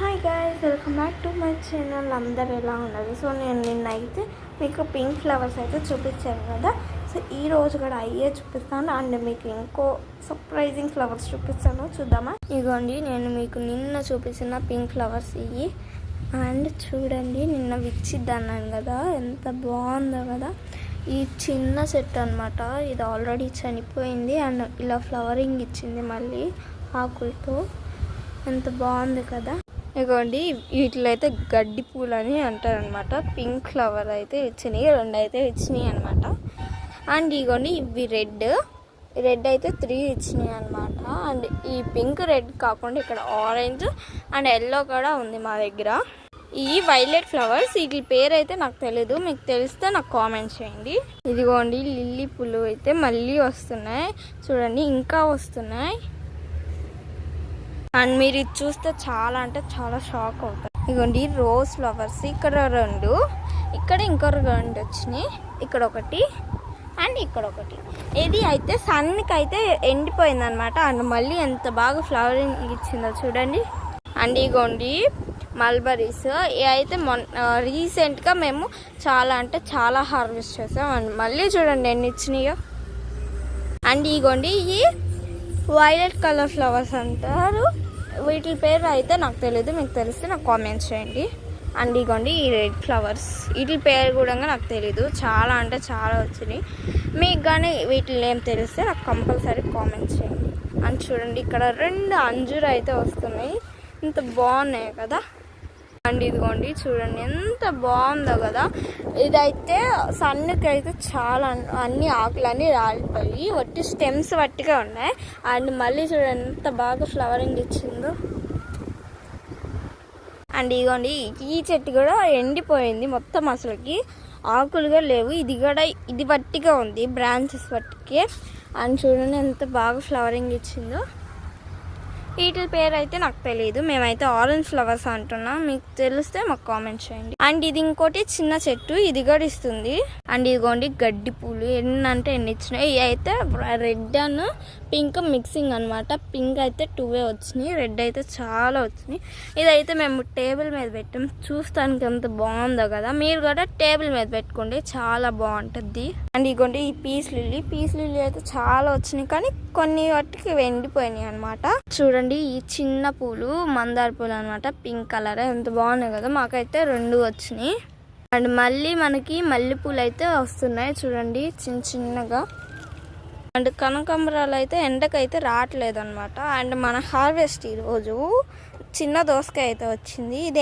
Hi guys, welcome back to my channel. అందరు ఎలా ఉన్నారు? సో నేను నిన్నైతే మీకు పింక్ ఫ్లవర్స్ అయితే చూపించాను కదా. సో ఈ రోజు కూడా అయ్యే చూపిస్తాను అండ్ మీకు ఇంకో సర్ప్రైజింగ్ ఫ్లవర్స్ చూపిస్తాను. చూద్దామా? ఇదిగోండి, నేను మీకు నిన్న చూపించిన పింక్ ఫ్లవర్స్ ఇవి. అండ్ చూడండి, నిన్న విచ్చిద్దన్నాను కదా, ఎంత బాగుందో కదా. ఈ చిన్న సెట్ అనమాట, ఇది ఆల్రెడీ చనిపోయింది అండ్ ఇలా ఫ్లవరింగ్ ఇచ్చింది మళ్ళీ ఆకులతో. ఎంత బాగుంది కదా. ఇదిగోండి, వీటిలో అయితే గడ్డి పూలు అని అంటారనమాట. పింక్ ఫ్లవర్ అయితే ఇచ్చినాయి, 2 అయితే ఇచ్చినాయి అనమాట. అండ్ ఇదిగోండి, ఇవి రెడ్ అయితే 3 ఇచ్చినాయి అనమాట. అండ్ ఈ పింక్ రెడ్ కాకుండా ఇక్కడ ఆరెంజ్ అండ్ ఎల్లో కూడా ఉంది మా దగ్గర. ఈ వైలెట్ ఫ్లవర్స్, వీటి పేరు అయితే నాకు తెలీదు, మీకు తెలిస్తే నాకు కామెంట్ చేయండి. ఇదిగోండి, లిల్లీ పూలు అయితే మళ్ళీ వస్తున్నాయి చూడండి, ఇంకా వస్తున్నాయి. అండ్ మీరు ఇది చూస్తే చాలా అంటే చాలా షాక్ అవుతారు. ఇదిగోండి, రోజ్ ఫ్లవర్స్ ఇక్కడ 2, ఇక్కడ ఇంకో 2 వచ్చినాయి, ఇక్కడ ఒకటి అండ్ ఇక్కడ ఒకటి. ఇది అయితే సన్కి అయితే ఎండిపోయింది అనమాట. అండ్ మళ్ళీ ఎంత బాగా ఫ్లవరింగ్ ఇచ్చిందో చూడండి. అండ్ ఇదిగోండి మల్బరీస్, ఇవి అయితే రీసెంట్గా మేము చాలా అంటే చాలా హార్వెస్ట్ చేసాం. అండ్ మళ్ళీ చూడండి ఎన్ని ఇచ్చినాయో. అండ్ ఇదిగోండి, ఈ వైలెట్ కలర్ ఫ్లవర్స్ అంటారు, వీటి పేరు అయితే నాకు తెలియదు, మీకు తెలిస్తే నాకు కామెంట్స్ చేయండి. అండ్ ఇదిగోండి ఈ రెడ్ ఫ్లవర్స్, వీటి పేరు కూడా నాకు తెలీదు, చాలా అంటే చాలా వచ్చినాయి. మీకు కానీ వీటిని ఏం తెలిస్తే నాకు కంపల్సరీ కామెంట్స్ చేయండి. అండ్ చూడండి, ఇక్కడ 2 అంజూరు అయితే వస్తున్నాయి, ఇంత బాగున్నాయి కదా. అండ్ ఇదిగోండి చూడండి ఎంత బాగుందో కదా. ఇదైతే సన్నుకి అయితే చాలా అన్ని ఆకులన్నీ రాలిపోయి వట్టి స్టెమ్స్ వట్టిగా ఉన్నాయి. అండ్ మళ్ళీ చూడండి ఎంత బాగా ఫ్లవరింగ్ ఇచ్చిందో. అండ్ ఇదిగోండి, ఈ చెట్టు కూడా ఎండిపోయింది మొత్తం, అసలుకి ఆకులుగా లేవు. ఇది వట్టిగా ఉంది, బ్రాంచెస్ వట్టికి. అండ్ చూడండి ఎంత బాగా ఫ్లవరింగ్ ఇచ్చిందో. వీటి పేరు అయితే నాకు తెలియదు, మేమైతే ఆరెంజ్ ఫ్లవర్స్ అంటున్నాం, మీకు తెలిస్తే మాకు కామెంట్ చేయండి. అండ్ ఇది ఇంకోటి చిన్న చెట్టు, ఇది కూడా ఇస్తుంది. అండ్ ఇదిగోండి గడ్డి పూలు, ఎన్ని అంటే ఎన్ని ఇచ్చినాయి. ఇవి అయితే రెడ్ అండ్ పింక్ మిక్సింగ్ అనమాట. పింక్ అయితే 2 వచ్చినాయి, రెడ్ అయితే చాలా వచ్చినాయి. ఇదైతే మేము టేబుల్ మీద పెట్టాం, చూస్తానికి ఎంత బాగుందో కదా. మీరు కూడా టేబుల్ మీద పెట్టుకోండి, చాలా బాగుంటుంది. అండ్ ఇదిగోండి ఈ పీస్ లిల్లీ అయితే చాలా వచ్చినాయి, కానీ కొన్ని వాటికి ఎండిపోయినాయి అనమాట. చూడండి, ఈ చిన్న పూలు మందార పూలు అనమాట, పింక్ కలర్, ఎంత బాగున్నాయి కదా. మాకైతే 2 వచ్చినాయి. అండ్ మళ్ళీ మనకి మల్లెపూలు అయితే వస్తున్నాయి చూడండి, చిన్నగా. అండ్ కనకాంబరాలు అయితే ఎండకైతే రావట్లేదు అనమాట. అండ్ మన హార్వెస్ట్ ఈరోజు చిన్న దోసకాయ అయితే వచ్చింది. ఇది